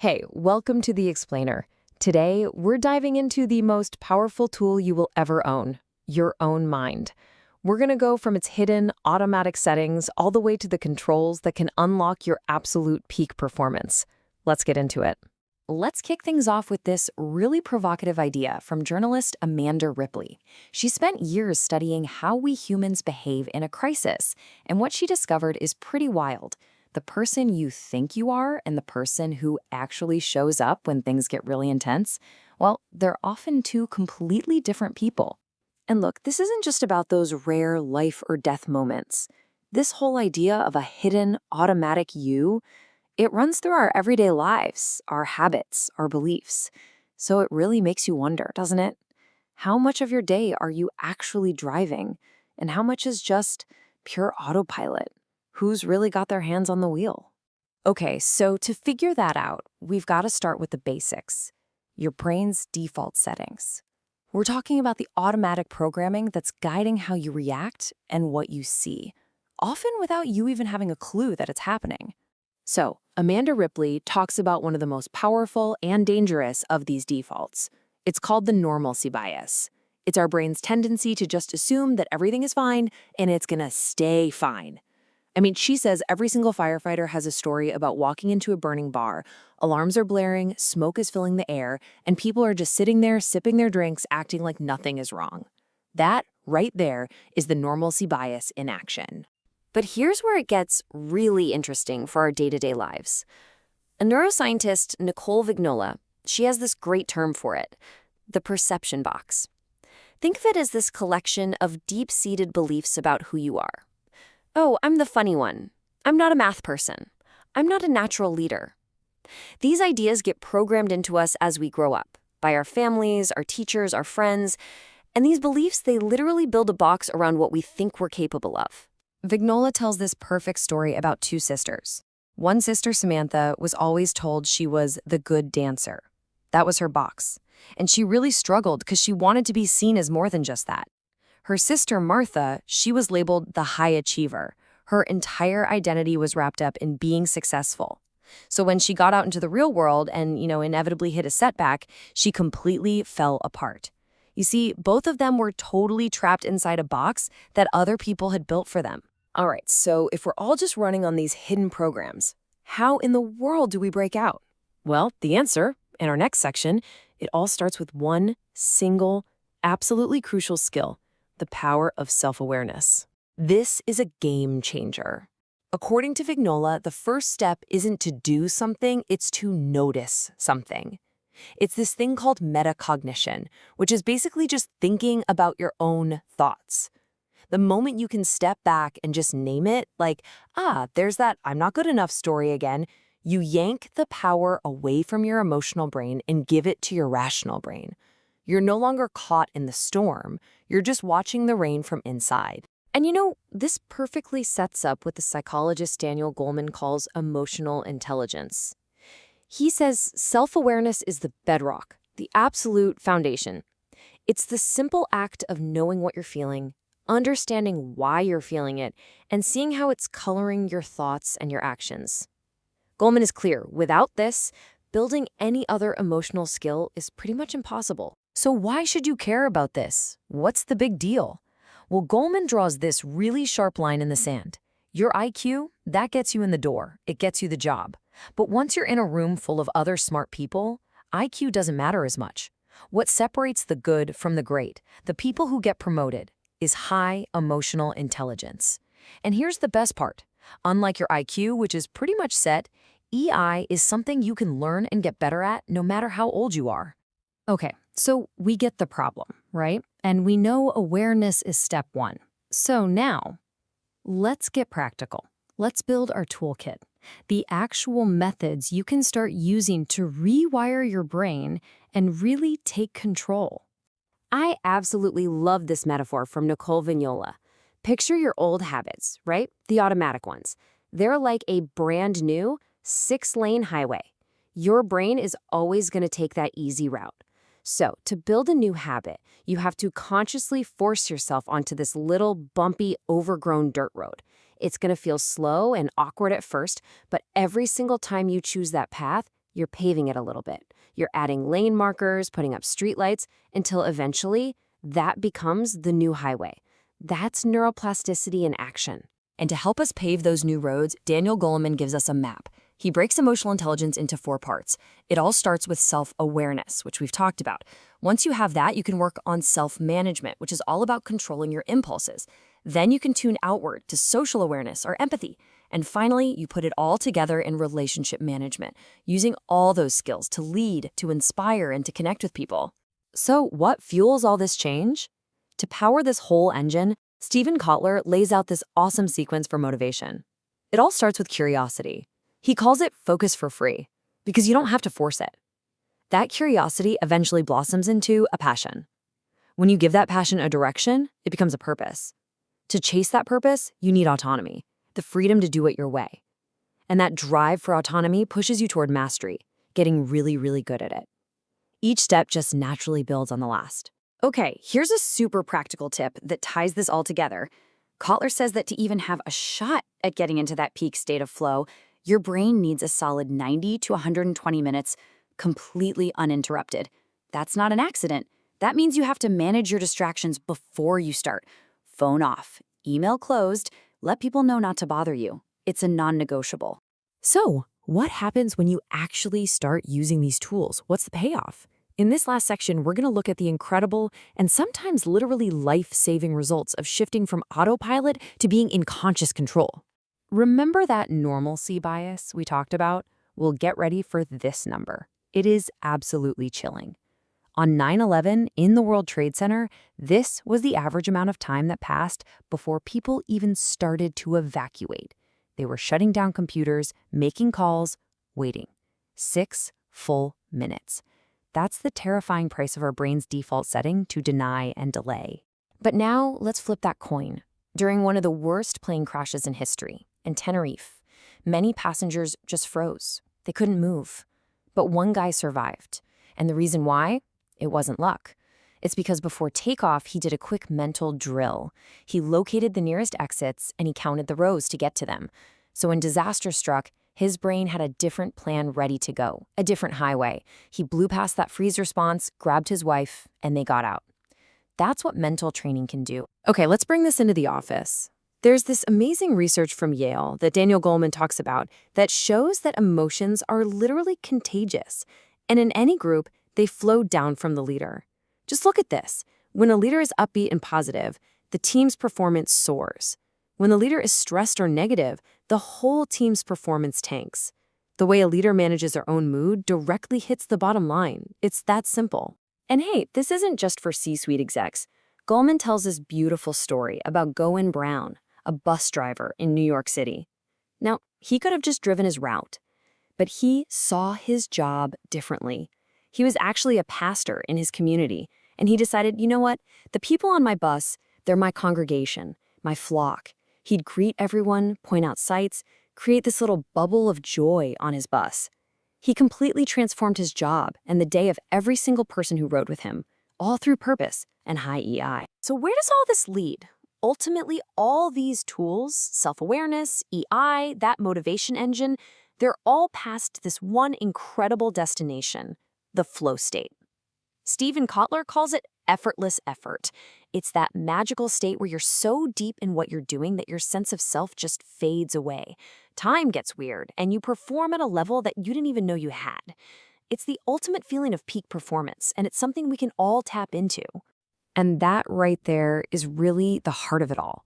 Hey, welcome to The Explainer. Today, we're diving into the most powerful tool you will ever own, your own mind. We're going to go from its hidden, automatic settings all the way to the controls that can unlock your absolute peak performance. Let's get into it. Let's kick things off with this really provocative idea from journalist Amanda Ripley. She spent years studying how we humans behave in a crisis, and what she discovered is pretty wild. The person you think you are and the person who actually shows up when things get really intense, well, they're often two completely different people. And look, this isn't just about those rare life or death moments. This whole idea of a hidden, automatic you, it runs through our everyday lives, our habits, our beliefs. So it really makes you wonder, doesn't it? How much of your day are you actually driving? And how much is just pure autopilot? Who's really got their hands on the wheel? Okay, so to figure that out, we've got to start with the basics. Your brain's default settings. We're talking about the automatic programming that's guiding how you react and what you see, often without you even having a clue that it's happening. So, Amanda Ripley talks about one of the most powerful and dangerous of these defaults. It's called the normalcy bias. It's our brain's tendency to just assume that everything is fine and it's gonna stay fine. I mean, she says every single firefighter has a story about walking into a burning bar. Alarms are blaring, smoke is filling the air, and people are just sitting there sipping their drinks, acting like nothing is wrong. That, right there, is the normalcy bias in action. But here's where it gets really interesting for our day-to-day lives. A neuroscientist, Nicole Vignola, she has this great term for it, the perception box. Think of it as this collection of deep-seated beliefs about who you are. Oh, I'm the funny one. I'm not a math person. I'm not a natural leader. These ideas get programmed into us as we grow up, by our families, our teachers, our friends, and these beliefs, they literally build a box around what we think we're capable of. Vignola tells this perfect story about two sisters. One sister, Samantha, was always told she was the good dancer. That was her box. And she really struggled because she wanted to be seen as more than just that. Her sister, Martha, she was labeled the high achiever. Her entire identity was wrapped up in being successful. So when she got out into the real world and, inevitably hit a setback, she completely fell apart. You see, both of them were totally trapped inside a box that other people had built for them. All right, so if we're all just running on these hidden programs, how in the world do we break out? Well, the answer, in our next section, it all starts with one single, absolutely crucial skill: the power of self-awareness. This is a game changer. According to Vignola, the first step isn't to do something, it's to notice something. It's this thing called metacognition, which is basically just thinking about your own thoughts. The moment you can step back and just name it, like, there's that I'm not good enough story again, you yank the power away from your emotional brain and give it to your rational brain. You're no longer caught in the storm, you're just watching the rain from inside. And this perfectly sets up what the psychologist Daniel Goleman calls emotional intelligence. He says self-awareness is the bedrock, the absolute foundation. It's the simple act of knowing what you're feeling, understanding why you're feeling it, and seeing how it's coloring your thoughts and your actions. Goleman is clear, without this, building any other emotional skill is pretty much impossible. So why should you care about this? What's the big deal? Well, Goleman draws this really sharp line in the sand. Your IQ, that gets you in the door. It gets you the job. But once you're in a room full of other smart people, IQ doesn't matter as much. What separates the good from the great, the people who get promoted, is high emotional intelligence. And here's the best part. Unlike your IQ, which is pretty much set, EI is something you can learn and get better at no matter how old you are. Okay, so we get the problem, right? And we know awareness is step one. So now, let's get practical. Let's build our toolkit. The actual methods you can start using to rewire your brain and really take control. I absolutely love this metaphor from Nicole Vignola. Picture your old habits, right? The automatic ones. They're like a brand new 6-lane highway. Your brain is always going to take that easy route. So, to build a new habit, you have to consciously force yourself onto this little bumpy, overgrown dirt road. It's going to feel slow and awkward at first, but every single time you choose that path, You're paving it a little bit. You're adding lane markers, putting up streetlights, until eventually that becomes the new highway. That's neuroplasticity in action. And to help us pave those new roads, Daniel Goleman gives us a map. He breaks emotional intelligence into 4 parts. It all starts with self-awareness, which we've talked about. Once you have that, you can work on self-management, which is all about controlling your impulses. Then you can tune outward to social awareness or empathy. And finally, you put it all together in relationship management, using all those skills to lead, to inspire, and to connect with people. So what fuels all this change? To power this whole engine, Stephen Kotler lays out this awesome sequence for motivation. It all starts with curiosity. He calls it focus for free, because you don't have to force it. That curiosity eventually blossoms into a passion. When you give that passion a direction, it becomes a purpose. To chase that purpose, you need autonomy, the freedom to do it your way. And that drive for autonomy pushes you toward mastery, getting really, really good at it. Each step just naturally builds on the last. Okay, here's a super practical tip that ties this all together. Kotler says that to even have a shot at getting into that peak state of flow, your brain needs a solid 90 to 120 minutes completely uninterrupted. That's not an accident. That means you have to manage your distractions before you start. Phone off, email closed, let people know not to bother you. It's a non-negotiable. So, what happens when you actually start using these tools? What's the payoff? In this last section, we're going to look at the incredible and sometimes literally life-saving results of shifting from autopilot to being in conscious control. Remember that normalcy bias we talked about? Well, get ready for this number. It is absolutely chilling. On 9/11, in the World Trade Center, this was the average amount of time that passed before people even started to evacuate. They were shutting down computers, making calls, waiting. 6 full minutes. That's the terrifying price of our brain's default setting to deny and delay. But now, let's flip that coin. During one of the worst plane crashes in history, in Tenerife, many passengers just froze. They couldn't move. But one guy survived. And the reason why? It wasn't luck. It's because before takeoff, he did a quick mental drill. He located the nearest exits and he counted the rows to get to them. So when disaster struck, his brain had a different plan ready to go, a different highway. He blew past that freeze response, grabbed his wife, and they got out. That's what mental training can do. Okay, let's bring this into the office. There's this amazing research from Yale that Daniel Goleman talks about that shows that emotions are literally contagious. And in any group, they flow down from the leader. Just look at this. When a leader is upbeat and positive, the team's performance soars. When the leader is stressed or negative, the whole team's performance tanks. The way a leader manages their own mood directly hits the bottom line. It's that simple. And hey, this isn't just for C-suite execs. Goleman tells this beautiful story about Goen Brown, a bus driver in New York City. Now, he could have just driven his route, but he saw his job differently. He was actually a pastor in his community, and he decided, you know what? The people on my bus, they're my congregation, my flock. He'd greet everyone, point out sights, create this little bubble of joy on his bus. He completely transformed his job and the day of every single person who rode with him, all through purpose and high EI. So where does all this lead? Ultimately, all these tools, self-awareness, EI, that motivation engine, they're all past this one incredible destination, the flow state. Stephen Kotler calls it effortless effort. It's that magical state where you're so deep in what you're doing that your sense of self just fades away. Time gets weird, and you perform at a level that you didn't even know you had. It's the ultimate feeling of peak performance, and it's something we can all tap into. And that right there is really the heart of it all.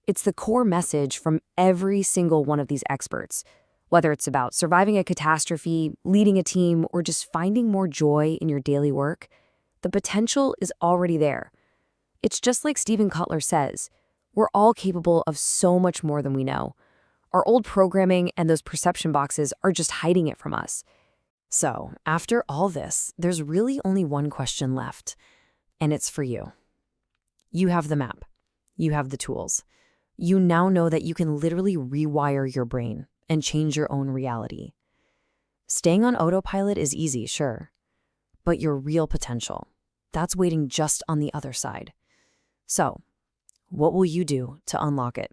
It's the core message from every single one of these experts. Whether it's about surviving a catastrophe, leading a team, or just finding more joy in your daily work, the potential is already there. It's just like Stephen Kotler says, we're all capable of so much more than we know. Our old programming and those perception boxes are just hiding it from us. So, after all this, there's really only one question left, and it's for you. You have the map. You have the tools. You now know that you can literally rewire your brain and change your own reality. Staying on autopilot is easy, sure, but your real potential, that's waiting just on the other side. So, what will you do to unlock it?